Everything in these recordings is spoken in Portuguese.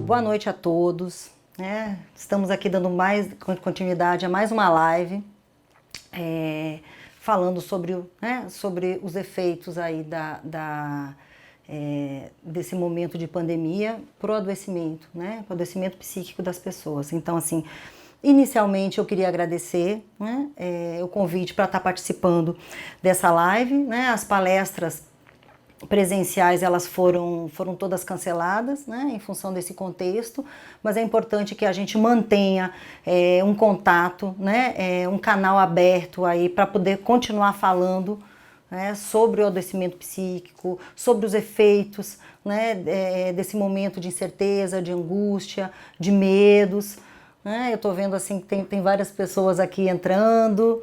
Boa noite a todos, né? Estamos aqui dando mais continuidade a mais uma live, falando sobre os efeitos aí desse momento de pandemia pro adoecimento, né? Pro adoecimento psíquico das pessoas. Então, assim, inicialmente eu queria agradecer, né, o convite para estar participando dessa live, né? As palestras presenciais elas foram todas canceladas, né, em função desse contexto, mas é importante que a gente mantenha um contato, né, um canal aberto aí para poder continuar falando, né, sobre o adoecimento psíquico, sobre os efeitos, né, desse momento de incerteza, de angústia, de medos, né. Eu estou vendo assim que tem várias pessoas aqui entrando.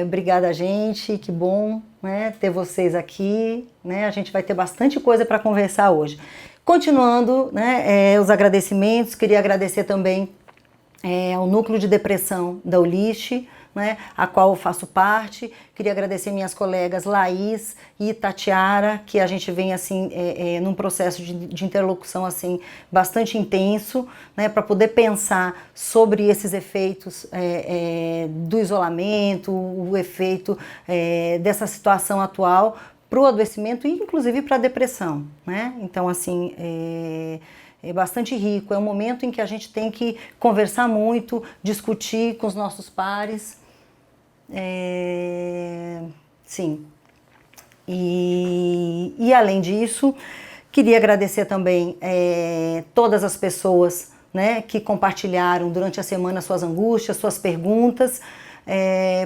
Obrigada, gente, que bom, né, ter vocês aqui, né, a gente vai ter bastante coisa para conversar hoje. Continuando, né, os agradecimentos, queria agradecer também ao Núcleo de Depressão da Ulisc, né, a qual eu faço parte. Queria agradecer minhas colegas Laís e Tatiara, que a gente vem assim num processo de interlocução assim bastante intenso, né, para poder pensar sobre esses efeitos do isolamento, o efeito dessa situação atual para o adoecimento e inclusive para a depressão, né? Então, assim, é bastante rico, é um momento em que a gente tem que conversar muito, discutir com os nossos pares, sim. E além disso, queria agradecer também todas as pessoas, né, que compartilharam durante a semana suas angústias, suas perguntas,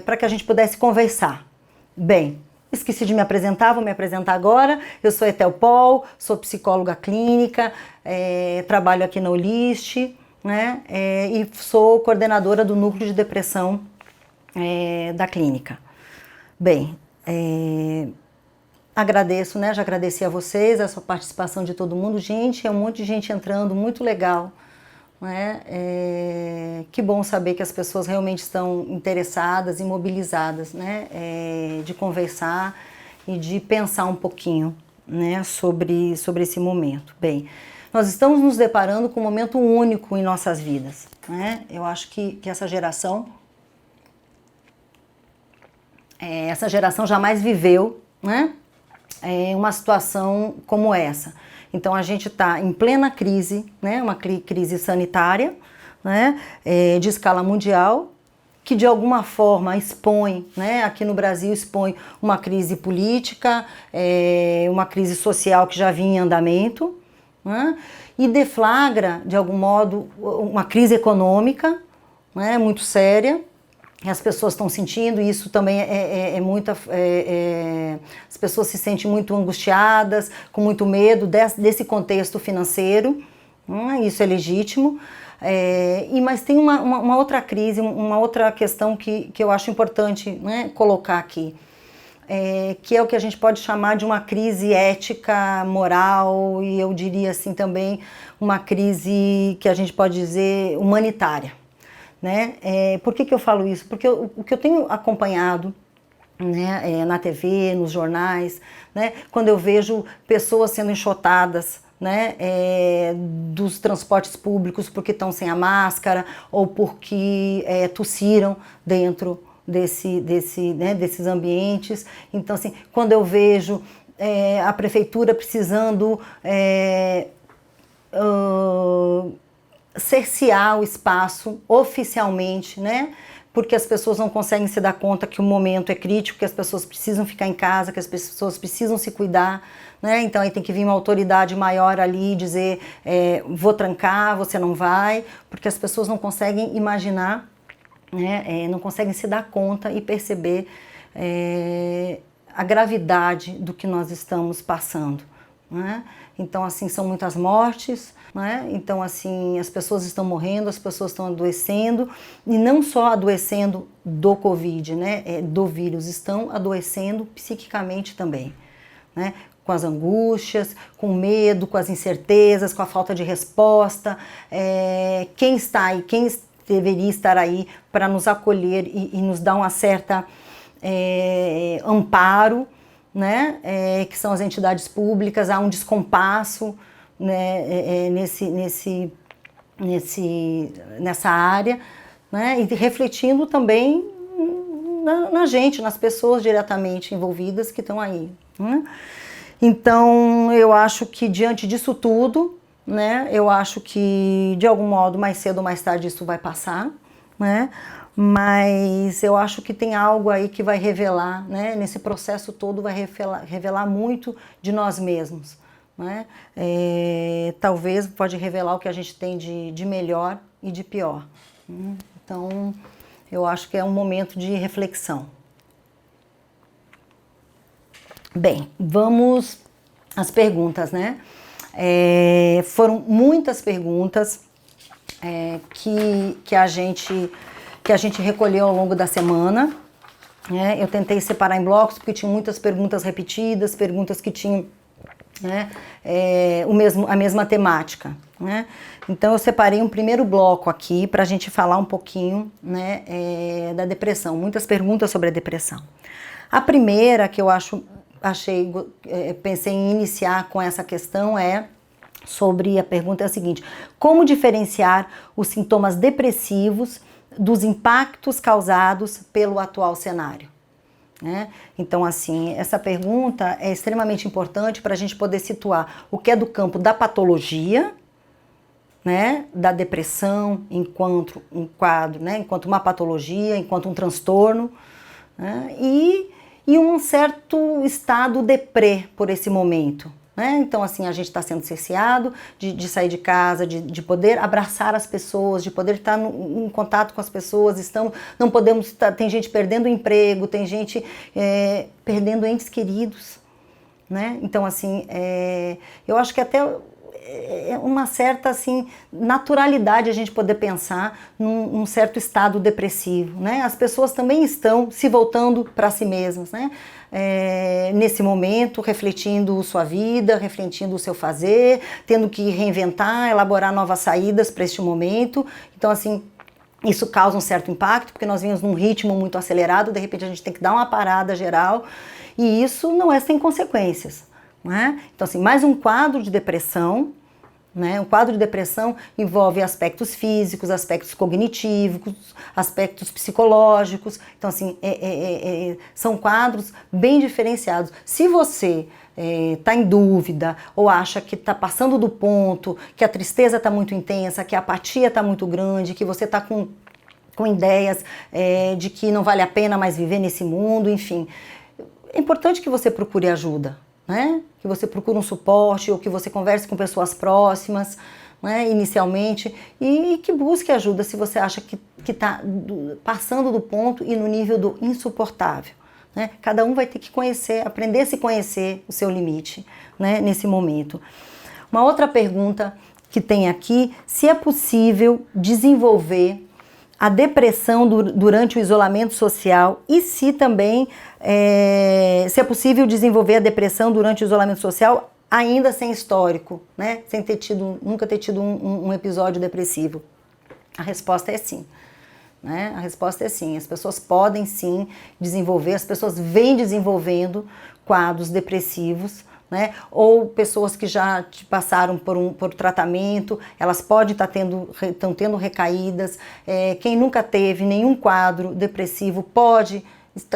para que a gente pudesse conversar. Bem, esqueci de me apresentar, vou me apresentar agora. Eu sou Etel Paul, sou psicóloga clínica, trabalho aqui na Ulisc, né, e sou coordenadora do Núcleo de Depressão da clínica. Bem, agradeço, né, já agradeci a vocês, a sua participação de todo mundo. Gente, é um monte de gente entrando, muito legal. Né? Que bom saber que as pessoas realmente estão interessadas e mobilizadas, né? De conversar e de pensar um pouquinho, né, sobre esse momento. Bem, nós estamos nos deparando com um momento único em nossas vidas, né? Eu acho que essa geração jamais viveu, né, uma situação como essa. Então a gente está em plena crise, né, uma crise sanitária, né, de escala mundial, que de alguma forma expõe, né, aqui no Brasil expõe uma crise política, uma crise social que já vinha em andamento, né, e deflagra de algum modo uma crise econômica, né, muito séria. As pessoas estão sentindo, e isso também as pessoas se sentem muito angustiadas, com muito medo desse contexto financeiro, isso é legítimo, mas tem uma outra crise, uma outra questão que eu acho importante, né, colocar aqui, que é o que a gente pode chamar de uma crise ética, moral, e eu diria assim também uma crise que a gente pode dizer humanitária. Né? Por que eu falo isso? Porque o que eu tenho acompanhado, né, na TV, nos jornais, né, quando eu vejo pessoas sendo enxotadas, né, dos transportes públicos porque estão sem a máscara ou porque tossiram dentro desses ambientes. Então, assim, quando eu vejo a prefeitura precisando cercear o espaço oficialmente, né? Porque as pessoas não conseguem se dar conta que o momento é crítico, que as pessoas precisam ficar em casa, que as pessoas precisam se cuidar, né? Então aí tem que vir uma autoridade maior ali e dizer vou trancar, você não vai, porque as pessoas não conseguem imaginar, né? Não conseguem se dar conta e perceber a gravidade do que nós estamos passando, né? Então, assim, são muitas mortes, né? Então, assim, as pessoas estão morrendo, as pessoas estão adoecendo, e não só adoecendo do Covid, né? Do vírus, estão adoecendo psiquicamente também, né? Com as angústias, com o medo, com as incertezas, com a falta de resposta. Quem está aí, quem deveria estar aí para nos acolher e nos dar uma certa amparo, né, que são as entidades públicas, há um descompasso, né, nessa área, né, e refletindo também na gente, nas pessoas diretamente envolvidas que estão aí, né? Então, eu acho que diante disso tudo, né, eu acho que de algum modo, mais cedo ou mais tarde, isso vai passar, né? Mas eu acho que tem algo aí que vai revelar, né? Nesse processo todo vai revelar muito de nós mesmos, né? Talvez pode revelar o que a gente tem de melhor e de pior. Então, eu acho que é um momento de reflexão. Bem, vamos às perguntas, né? Foram muitas perguntas que a gente recolheu ao longo da semana, né? Eu tentei separar em blocos porque tinham muitas perguntas repetidas, perguntas que tinham, né, a mesma temática, né? Então eu separei um primeiro bloco aqui para a gente falar um pouquinho, né, da depressão. Muitas perguntas sobre a depressão. A primeira que eu pensei em iniciar com essa questão sobre a pergunta é a seguinte: como diferenciar os sintomas depressivos dos impactos causados pelo atual cenário? Né? Então, assim, essa pergunta é extremamente importante para a gente poder situar o que é do campo da patologia, né, da depressão enquanto um quadro, né, enquanto uma patologia, enquanto um transtorno, né, e um certo estado deprê por esse momento. Né? Então, assim, a gente está sendo cerceado de sair de casa, de poder abraçar as pessoas, de poder estar em contato com as pessoas. Não podemos tem gente perdendo o emprego, tem gente perdendo entes queridos. Né? Então, assim, eu acho que até uma certa assim, naturalidade a gente poder pensar num certo estado depressivo. Né? As pessoas também estão se voltando para si mesmas, né? Nesse momento, refletindo sua vida, refletindo o seu fazer, tendo que reinventar, elaborar novas saídas para este momento. Então, assim, isso causa um certo impacto, porque nós vimos num ritmo muito acelerado, de repente a gente tem que dar uma parada geral, e isso não é sem consequências. Né? Então, assim, mais um quadro de depressão, né? Um quadro de depressão envolve aspectos físicos, aspectos cognitivos, aspectos psicológicos. Então, assim, são quadros bem diferenciados. Se você está em dúvida ou acha que está passando do ponto, que a tristeza está muito intensa, que a apatia está muito grande, que você está com ideias de que não vale a pena mais viver nesse mundo, enfim, é importante que você procure ajuda. Né? Que você procure um suporte ou que você converse com pessoas próximas, né, inicialmente, e que busque ajuda se você acha que está passando do ponto e no nível do insuportável. Né? Cada um vai ter que aprender a se conhecer o seu limite, né, nesse momento. Uma outra pergunta que tem aqui: se é possível desenvolver a depressão durante o isolamento social e se também se é possível desenvolver a depressão durante o isolamento social ainda sem histórico, né? Sem nunca ter tido um episódio depressivo. A resposta é sim. Né? A resposta é sim. As pessoas podem sim desenvolver, as pessoas vêm desenvolvendo quadros depressivos, né? Ou pessoas que já passaram por tratamento, elas podem estão tendo recaídas. Quem nunca teve nenhum quadro depressivo pode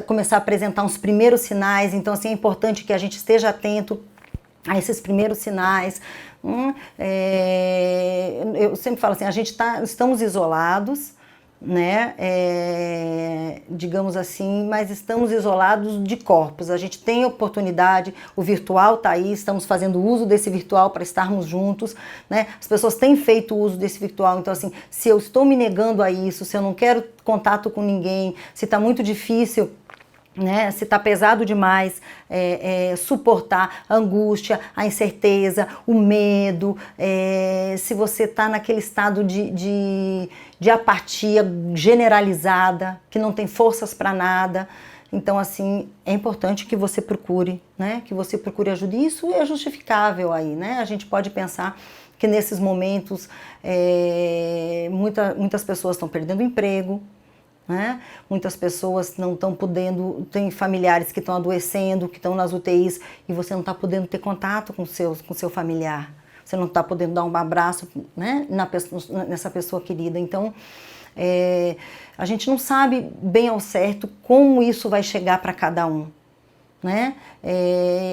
começar a apresentar uns primeiros sinais. Então, assim, é importante que a gente esteja atento a esses primeiros sinais. Eu sempre falo assim, estamos isolados, né, digamos assim, mas estamos isolados de corpos. A gente tem oportunidade, o virtual está aí, estamos fazendo uso desse virtual para estarmos juntos, né? As pessoas têm feito uso desse virtual, então assim, se eu estou me negando a isso, se eu não quero contato com ninguém, se está muito difícil, né, se está pesado demais, suportar a angústia, a incerteza, o medo, se você está naquele estado de apatia generalizada, que não tem forças para nada. Então, assim, é importante que você procure, né, que você procure ajuda. E isso é justificável aí, né? A gente pode pensar que nesses momentos muitas pessoas estão perdendo emprego, né? Muitas pessoas não estão podendo, tem familiares que estão adoecendo, que estão nas UTIs, e você não está podendo ter contato com seu familiar. você não está podendo dar um abraço, né, nessa pessoa querida. Então, a gente não sabe bem ao certo como isso vai chegar para cada um, né?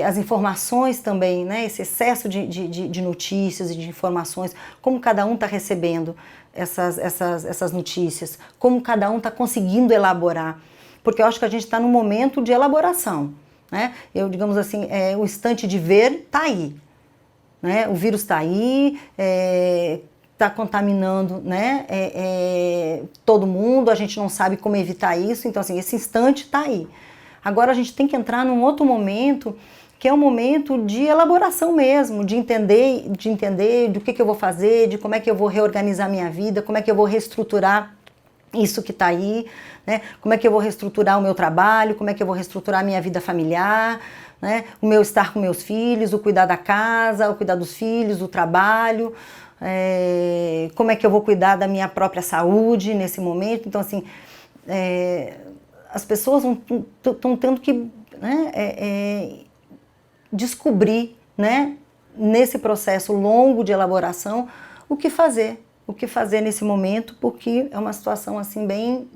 As informações também, né? Esse excesso de notícias e de informações, como cada um está recebendo essas notícias, como cada um está conseguindo elaborar, porque eu acho que a gente está num momento de elaboração, né? Digamos assim, o instante de ver está aí, né? O vírus está aí, está contaminando, né, todo mundo, a gente não sabe como evitar isso, então assim, esse instante está aí. Agora a gente tem que entrar num outro momento, que é um momento de elaboração mesmo, de entender do que eu vou fazer, de como é que eu vou reorganizar minha vida, como é que eu vou reestruturar isso que está aí, né, como é que eu vou reestruturar o meu trabalho, como é que eu vou reestruturar a minha vida familiar, né, o meu estar com meus filhos, o cuidar da casa, o cuidar dos filhos, o trabalho, como é que eu vou cuidar da minha própria saúde nesse momento. Então, assim, as pessoas estão tendo que, né, descobrir, né, nesse processo longo de elaboração, o que fazer nesse momento, porque é uma situação assim bem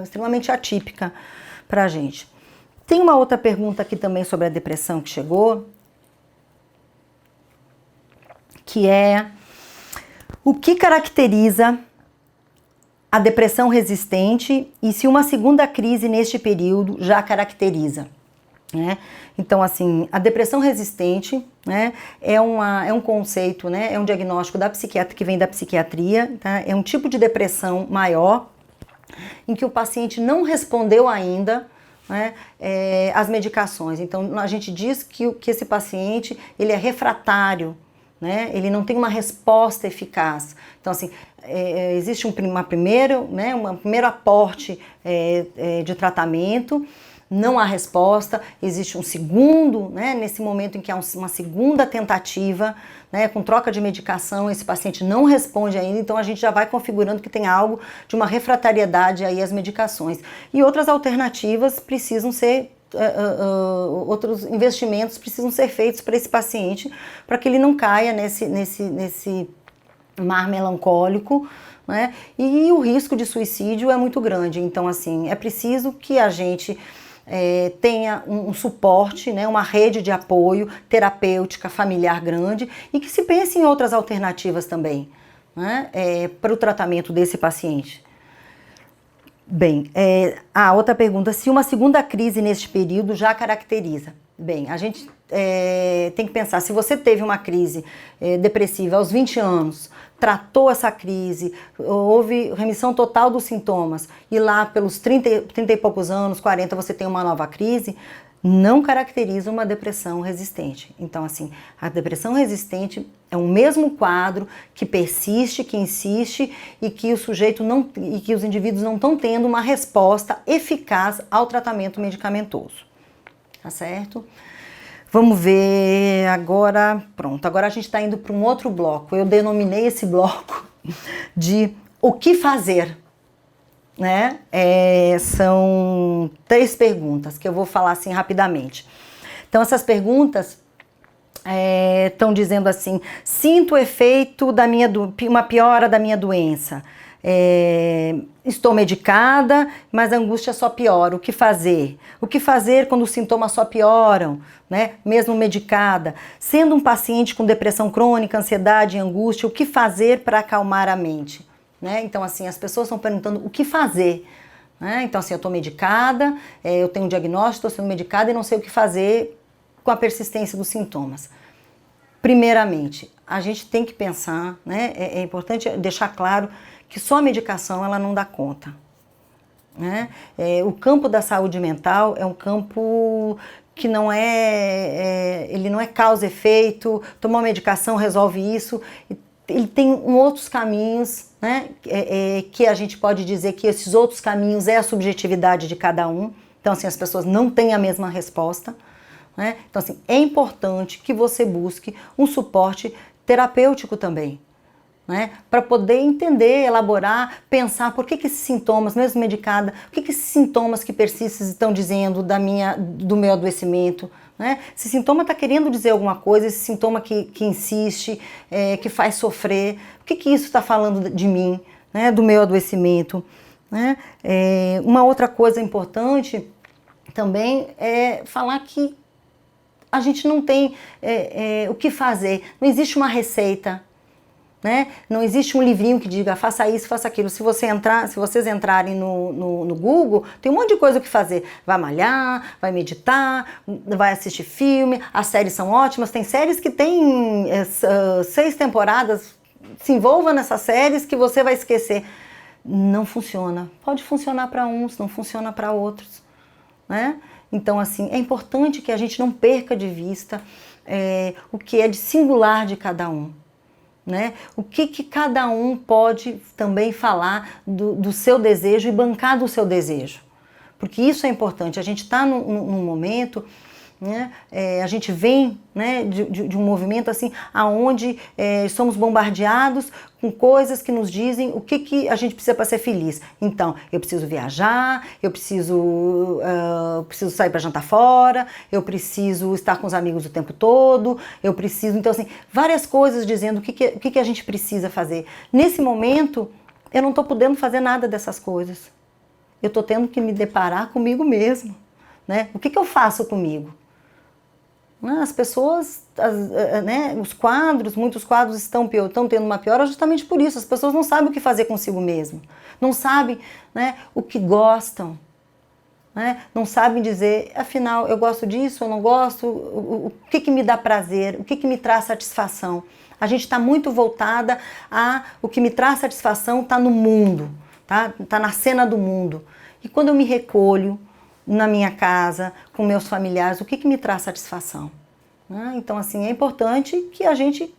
extremamente atípica para a gente. Tem uma outra pergunta aqui também sobre a depressão que chegou, que é: o que caracteriza a depressão resistente e se uma segunda crise neste período já caracteriza, né? Então, assim, a depressão resistente, né, é um conceito, né, é um diagnóstico que vem da psiquiatria, tá? É um tipo de depressão maior em que o paciente não respondeu ainda, né, às medicações. Então, a gente diz que esse paciente ele é refratário, né? Ele não tem uma resposta eficaz. Então, assim, existe um primeiro aporte de tratamento, não há resposta, existe um segundo, né, nesse momento em que há uma segunda tentativa, né, com troca de medicação, esse paciente não responde ainda, então a gente já vai configurando que tem algo de uma refratariedade aí às medicações. E outras alternativas precisam ser outros investimentos precisam ser feitos para esse paciente, para que ele não caia nesse mar melancólico, né? E o risco de suicídio é muito grande. Então, assim, é preciso que a gente tenha um suporte, né, uma rede de apoio terapêutica, familiar grande, e que se pense em outras alternativas também, né, para o tratamento desse paciente. Bem, a outra pergunta: se uma segunda crise neste período já caracteriza? Bem, a gente tem que pensar, se você teve uma crise depressiva aos 20 anos, tratou essa crise, houve remissão total dos sintomas, e lá pelos 30 e poucos anos, 40, você tem uma nova crise, não caracteriza uma depressão resistente. Então, assim, a depressão resistente é o mesmo quadro que persiste, que insiste e que os indivíduos não estão tendo uma resposta eficaz ao tratamento medicamentoso. Tá certo? Vamos ver agora. Pronto, agora a gente está indo para um outro bloco. Eu denominei esse bloco de o que fazer. Né? São 3 perguntas que eu vou falar assim rapidamente. Então, essas perguntas estão dizendo assim: sinto o efeito uma piora da minha doença, estou medicada, mas a angústia só piora. O que fazer? O que fazer quando os sintomas só pioram, né? Mesmo medicada? Sendo um paciente com depressão crônica, ansiedade e angústia, o que fazer para acalmar a mente? Né? Então, assim, as pessoas estão perguntando o que fazer, né? Então, assim, eu estou medicada, eu tenho um diagnóstico, estou sendo medicada e não sei o que fazer com a persistência dos sintomas. Primeiramente, a gente tem que pensar, né? É importante deixar claro que só a medicação ela não dá conta, né? O campo da saúde mental é um campo que ele não é causa e efeito, tomar uma medicação resolve isso. Ele tem outros caminhos, né, que a gente pode dizer que esses outros caminhos é a subjetividade de cada um. Então, assim, as pessoas não têm a mesma resposta, né? Então, assim, é importante que você busque um suporte terapêutico também, né, para poder entender, elaborar, pensar por que esses sintomas, mesmo medicada, o que esses sintomas que persistem estão dizendo do meu adoecimento, né? Esse sintoma está querendo dizer alguma coisa, esse sintoma que insiste, que faz sofrer, o que isso está falando de mim, né? Do meu adoecimento, né? Uma outra coisa importante também é falar que a gente não tem o que fazer, não existe uma receita, né? Não existe um livrinho que diga faça isso, faça aquilo. Se vocês entrarem no Google, tem um monte de coisa o que fazer. Vai malhar, vai meditar, vai assistir filme, as séries são ótimas, tem séries que tem 6 temporadas, se envolva nessas séries que você vai esquecer. Não funciona. Pode funcionar para uns, não funciona para outros, né? Então, assim, é importante que a gente não perca de vista o que é de singular de cada um, né? O que cada um pode também falar do seu desejo e bancar do seu desejo. Porque isso é importante. A gente está num momento, né? A gente vem, né, de um movimento assim, onde somos bombardeados com coisas que nos dizem o que a gente precisa para ser feliz. Então, eu preciso viajar, eu preciso sair para jantar fora, eu preciso estar com os amigos o tempo todo, eu preciso... Então, assim, várias coisas dizendo o que a gente precisa fazer. Nesse momento, eu não estou podendo fazer nada dessas coisas. Eu estou tendo que me deparar comigo mesmo, né? O que eu faço comigo? As pessoas, né, muitos quadros estão tendo uma piora justamente por isso. As pessoas não sabem o que fazer consigo mesmo, não sabem, né, o que gostam, né, não sabem dizer, afinal, eu gosto disso, eu não gosto, o que me dá prazer, o que me traz satisfação. A gente está muito voltada o que me traz satisfação está no mundo, tá na cena do mundo. E quando eu me recolho na minha casa, com meus familiares, o que me traz satisfação? Então, assim, é importante que a gente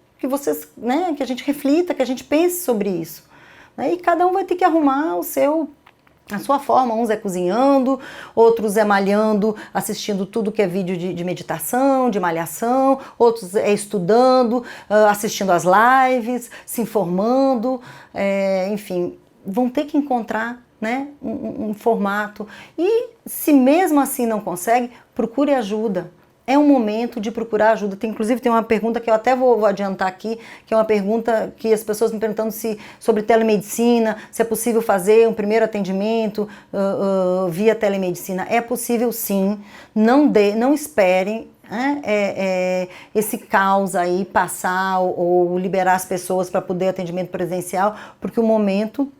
reflita, que a gente pense sobre isso. E cada um vai ter que arrumar a sua forma. Uns é cozinhando, outros é malhando, assistindo tudo que é vídeo de meditação, de malhação, outros é estudando, assistindo as lives, se informando, enfim, vão ter que encontrar, né, um formato. E se mesmo assim não consegue, procure ajuda. É um momento de procurar ajuda. Inclusive tem uma pergunta que eu até vou adiantar aqui, que é uma pergunta que as pessoas me perguntando sobre telemedicina, se é possível fazer um primeiro atendimento via telemedicina. É possível sim, não esperem esse caos aí passar ou liberar as pessoas para poder atendimento presencial, porque o momento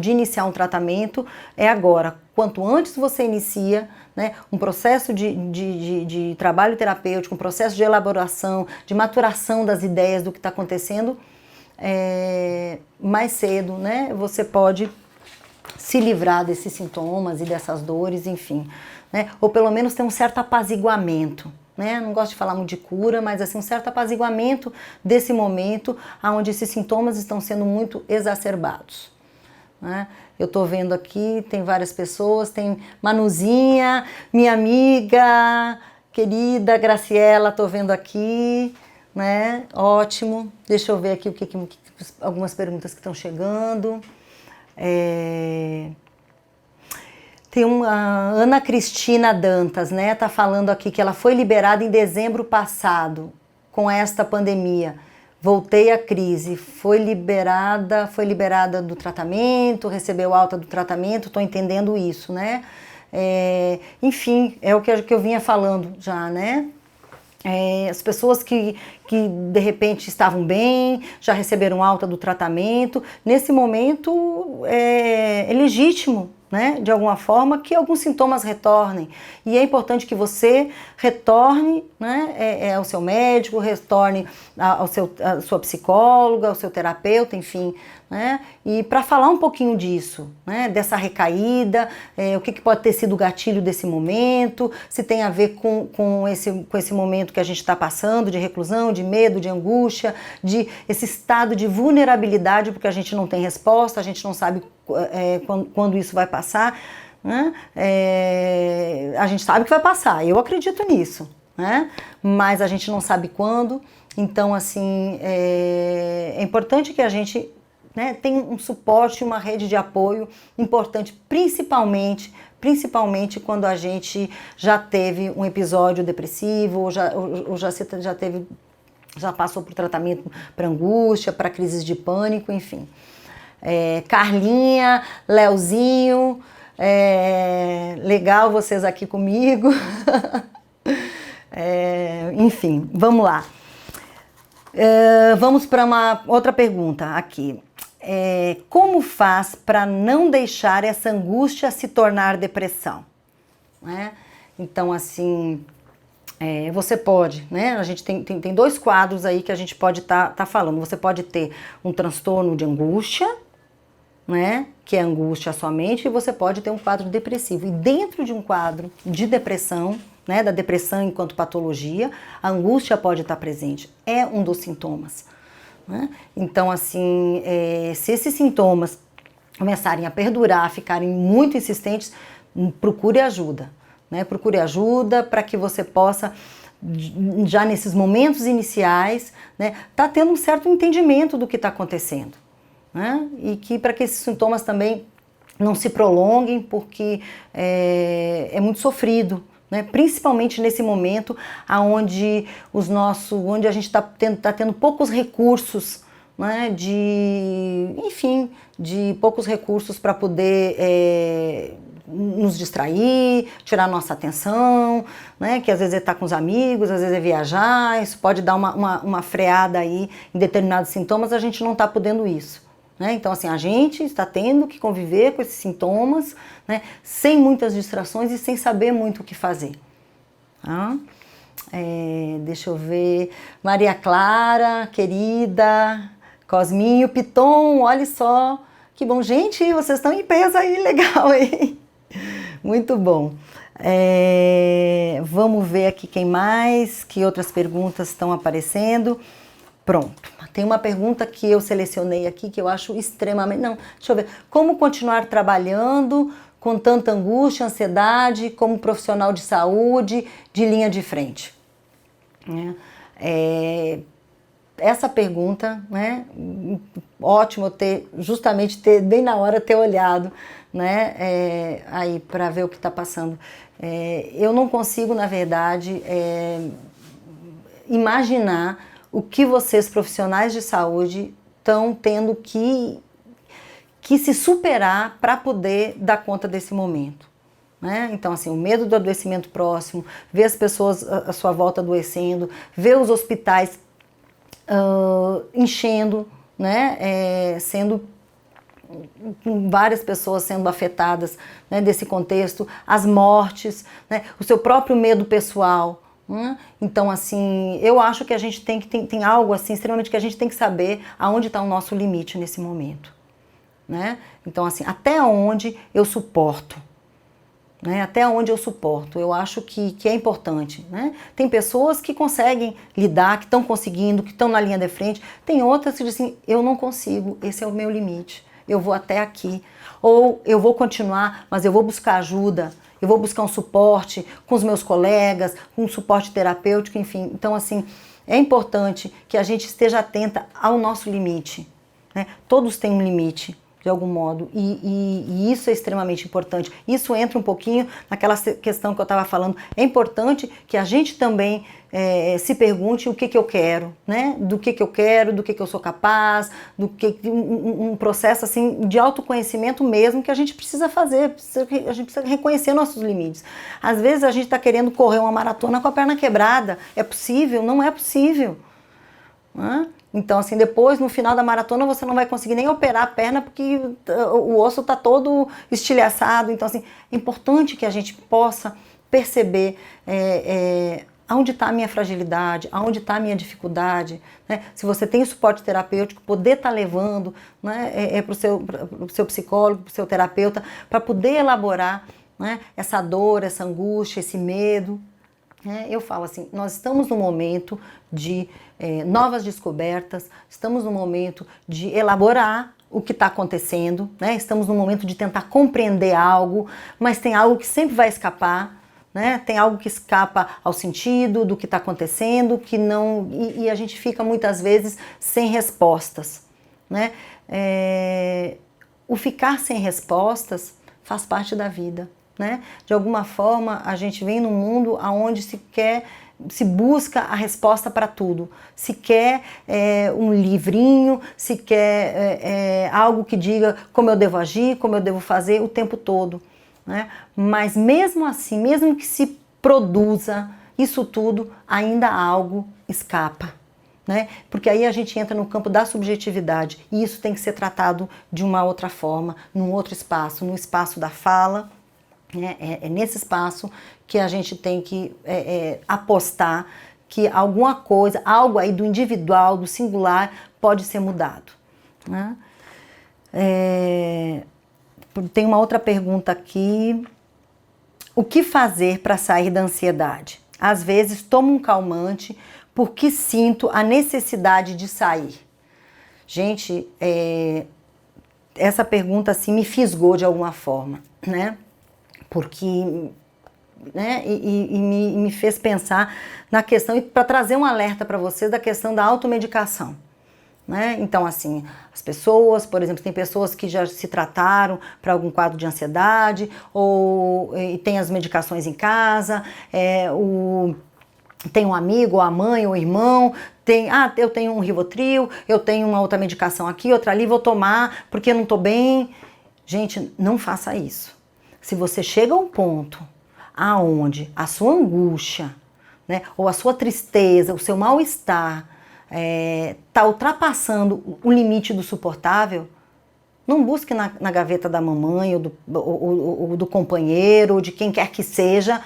de iniciar um tratamento é agora. Quanto antes você inicia, né, um processo de trabalho terapêutico, um processo de elaboração, de maturação das ideias do que está acontecendo, mais cedo, né, você pode se livrar desses sintomas e dessas dores, enfim, né, ou pelo menos ter um certo apaziguamento. Né? Não gosto de falar muito de cura, mas assim, um certo apaziguamento desse momento onde esses sintomas estão sendo muito exacerbados. Né? Eu tô vendo aqui, tem várias pessoas, tem Manuzinha, minha amiga, querida Graciela, tô vendo aqui, né? Ótimo. Deixa eu ver aqui algumas perguntas que estão chegando. Tem uma Ana Cristina Dantas, né? Tá falando aqui que ela foi liberada em dezembro passado com esta pandemia. Voltei à crise, foi liberada do tratamento, recebeu alta do tratamento, estou entendendo isso, né? Enfim, é o que eu vinha falando já, né? As pessoas que de repente estavam bem, já receberam alta do tratamento, nesse momento é legítimo, né, de alguma forma, que alguns sintomas retornem. E é importante que você retorne, né, ao seu médico, retorne à sua psicóloga, ao seu terapeuta, enfim, né, e para falar um pouquinho disso, né, dessa recaída, o que pode ter sido o gatilho desse momento, se tem a ver com esse momento que a gente está passando, de reclusão, de medo, de angústia, de esse estado de vulnerabilidade, porque a gente não tem resposta, a gente não sabe quando isso vai passar, né? A gente sabe que vai passar, eu acredito nisso, né? Mas a gente não sabe quando. Então, assim, é importante que a gente, né, tenha um suporte, uma rede de apoio importante, principalmente principalmente quando a gente já teve um episódio depressivo, ou já passou por tratamento para angústia, para crises de pânico, enfim. Carlinha, Leozinho, legal vocês aqui comigo. Enfim, vamos lá. Vamos para uma outra pergunta aqui. Como faz para não deixar essa angústia se tornar depressão? Né? Então, assim, você pode, né? A gente tem dois quadros aí que a gente pode tá falando. Você pode ter um transtorno de angústia, né? Que é angústia somente, e você pode ter um quadro depressivo. E dentro de um quadro de depressão, né, da depressão enquanto patologia, a angústia pode estar presente. É um dos sintomas. Né? Então, assim, se esses sintomas começarem a perdurar, ficarem muito insistentes, procure ajuda. Né? Procure ajuda para que você possa, já nesses momentos iniciais, né, tá tendo um certo entendimento do que está acontecendo. Né? E que para que esses sintomas também não se prolonguem, porque é muito sofrido. Né? Principalmente nesse momento onde a gente está tendo poucos recursos, né? de poucos recursos para poder nos distrair, tirar nossa atenção, né? Que às vezes é estar com os amigos, às vezes é viajar, isso pode dar uma freada aí em determinados sintomas, a gente não está podendo isso. Né? Então, assim, a gente está tendo que conviver com esses sintomas, né, sem muitas distrações e sem saber muito o que fazer. Tá? Deixa eu ver. Maria Clara, querida. Cosminho, Piton, olha só. Que bom. Gente, vocês estão em peso aí, legal, hein? Muito bom. Vamos ver aqui quem mais, que outras perguntas estão aparecendo. Pronto. Tem uma pergunta que eu selecionei aqui que eu acho extremamente... Não, deixa eu ver. Como continuar trabalhando com tanta angústia, ansiedade, como profissional de saúde, de linha de frente? Essa pergunta, né? Ótimo justamente bem na hora ter olhado, né? Aí para ver o que está passando. Eu não consigo, na verdade, imaginar o que vocês, profissionais de saúde, estão tendo que se superar para poder dar conta desse momento. Né? Então, assim, o medo do adoecimento próximo, ver as pessoas à sua volta adoecendo, ver os hospitais enchendo, né? Sendo várias pessoas sendo afetadas, né, desse contexto, as mortes, né, o seu próprio medo pessoal. Então, assim, eu acho que a gente tem algo assim extremamente que a gente tem que saber aonde está o nosso limite nesse momento, né? Então, assim, até onde eu suporto, né? Até onde eu suporto, eu acho que é importante, né? Tem pessoas que conseguem lidar, que estão conseguindo, que estão na linha de frente, tem outras que dizem assim, eu não consigo, esse é o meu limite, eu vou até aqui, ou eu vou continuar, mas eu vou buscar ajuda, eu vou buscar um suporte com os meus colegas, um suporte terapêutico, enfim. Então, assim, é importante que a gente esteja atenta ao nosso limite. Né? Todos têm um limite, de algum modo, e isso é extremamente importante. Isso entra um pouquinho naquela questão que eu estava falando. É importante que a gente também se pergunte o que eu quero, né? Do que eu quero, do que eu sou capaz, um processo assim de autoconhecimento mesmo que a gente precisa fazer, a gente precisa reconhecer nossos limites. Às vezes a gente está querendo correr uma maratona com a perna quebrada. É possível? Não é possível. Então, assim, depois, no final da maratona, você não vai conseguir nem operar a perna porque o osso está todo estilhaçado. Então, assim, é importante que a gente possa perceber aonde está a minha fragilidade, aonde está a minha dificuldade. Né? Se você tem suporte terapêutico, poder estar levando, né, para o seu psicólogo, para o seu terapeuta, para poder elaborar, né, essa dor, essa angústia, esse medo. Eu falo assim, nós estamos num momento de novas descobertas, estamos num momento de elaborar o que está acontecendo, né? Estamos num momento de tentar compreender algo, mas tem algo que sempre vai escapar, né? Tem algo que escapa ao sentido do que está acontecendo, que não, e a gente fica muitas vezes sem respostas, né? O ficar sem respostas faz parte da vida. né? De alguma forma, a gente vem num mundo onde se busca a resposta para tudo. Se quer um livrinho, se quer algo que diga como eu devo agir, como eu devo fazer o tempo todo, né? Mas mesmo assim, mesmo que se produza isso tudo, ainda algo escapa, né? Porque aí a gente entra no campo da subjetividade e isso tem que ser tratado de uma outra forma, num outro espaço, no espaço da fala. É nesse espaço que a gente tem que apostar que alguma coisa, algo aí do individual, do singular, pode ser mudado, né? Tem uma outra pergunta aqui. O que fazer para sair da ansiedade? Às vezes tomo um calmante porque sinto a necessidade de sair. Gente, essa pergunta assim me fisgou de alguma forma, né? Porque, né, me fez pensar na questão, e para trazer um alerta para vocês da questão da automedicação, né? Então, assim, as pessoas, por exemplo, tem pessoas que já se trataram para algum quadro de ansiedade, ou tem as medicações em casa, tem um amigo, ou a mãe, ou o irmão, eu tenho um Rivotril, eu tenho uma outra medicação aqui, outra ali, vou tomar porque eu não estou bem. Gente, não faça isso. Se você chega a um ponto aonde a sua angústia, né, ou a sua tristeza, o seu mal-estar está ultrapassando o limite do suportável, não busque na gaveta da mamãe ou do companheiro ou de quem quer que seja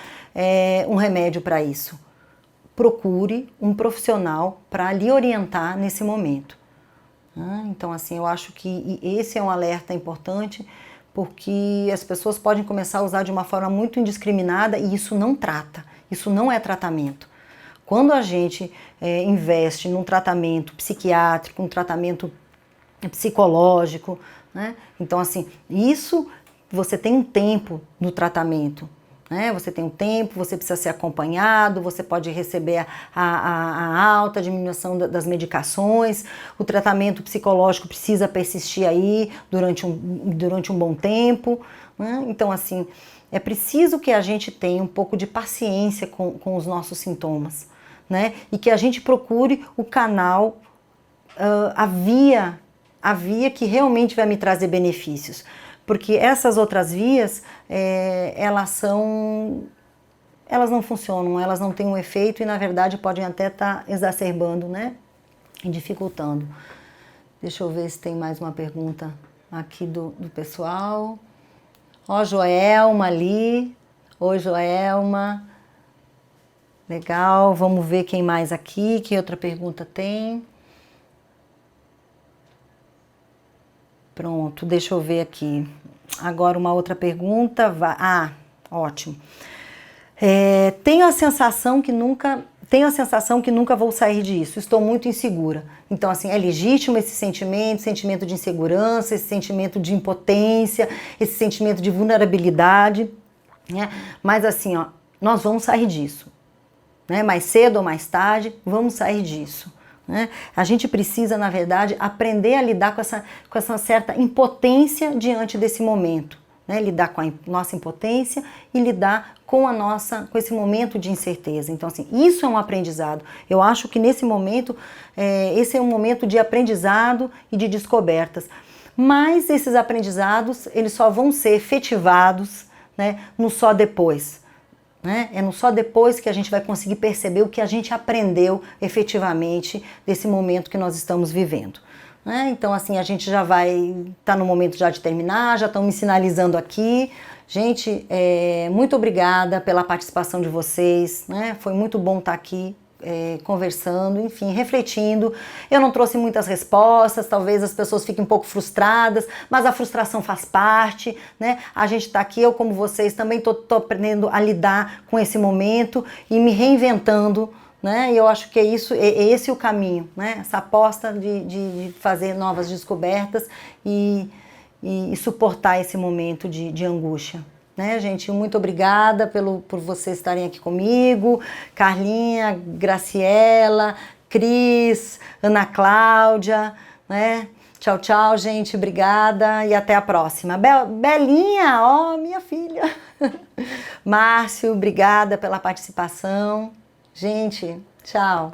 um remédio para isso. Procure um profissional para lhe orientar nesse momento. Então, assim, eu acho que esse é um alerta importante, porque as pessoas podem começar a usar de uma forma muito indiscriminada e isso não trata, isso não é tratamento. Quando a gente investe num tratamento psiquiátrico, um tratamento psicológico, né? Então, assim, isso você tem um tempo no tratamento, né? Você tem um tempo, você precisa ser acompanhado, você pode receber a alta, a diminuição das medicações, o tratamento psicológico precisa persistir aí durante um bom tempo, né? Então, assim, é preciso que a gente tenha um pouco de paciência com os nossos sintomas, né? E que a gente procure o canal, a via que realmente vai me trazer benefícios. Porque essas outras vias, elas não funcionam, elas não têm um efeito e, na verdade, podem até estar exacerbando, né? E dificultando. Deixa eu ver se tem mais uma pergunta aqui do pessoal. Ó, Joelma ali. Oi, Joelma. Legal, vamos ver quem mais aqui, que outra pergunta tem. Pronto, deixa eu ver aqui. Agora uma outra pergunta. Ótimo. Tenho a sensação que nunca vou sair disso. Estou muito insegura. Então, assim, é legítimo esse sentimento de insegurança, esse sentimento de impotência, esse sentimento de vulnerabilidade, né? Mas assim, ó, nós vamos sair disso, né? Mais cedo ou mais tarde, vamos sair disso. Né? A gente precisa, na verdade, aprender a lidar com essa certa impotência diante desse momento, né? Lidar com a nossa impotência e lidar com esse momento de incerteza. Então, assim, isso é um aprendizado. Eu acho que nesse momento, esse é um momento de aprendizado e de descobertas. Mas esses aprendizados, eles só vão ser efetivados, né, no só depois. Né? É no só depois que a gente vai conseguir perceber o que a gente aprendeu efetivamente desse momento que nós estamos vivendo. Né? Então, assim, a gente já vai estar no momento já de terminar, já estão me sinalizando aqui. Gente, muito obrigada pela participação de vocês, né? Foi muito bom estar aqui conversando, enfim, refletindo. Eu não trouxe muitas respostas, talvez as pessoas fiquem um pouco frustradas, mas a frustração faz parte, né? A gente está aqui, eu como vocês também tô aprendendo a lidar com esse momento e me reinventando, né? E eu acho que é esse o caminho, né? Essa aposta de fazer novas descobertas e suportar esse momento de angústia. Né, gente, muito obrigada por vocês estarem aqui comigo, Carlinha, Graciela, Cris, Ana Cláudia, né? Tchau, tchau, gente. Obrigada e até a próxima. Belinha, ó, minha filha. Márcio, obrigada pela participação. Gente, tchau.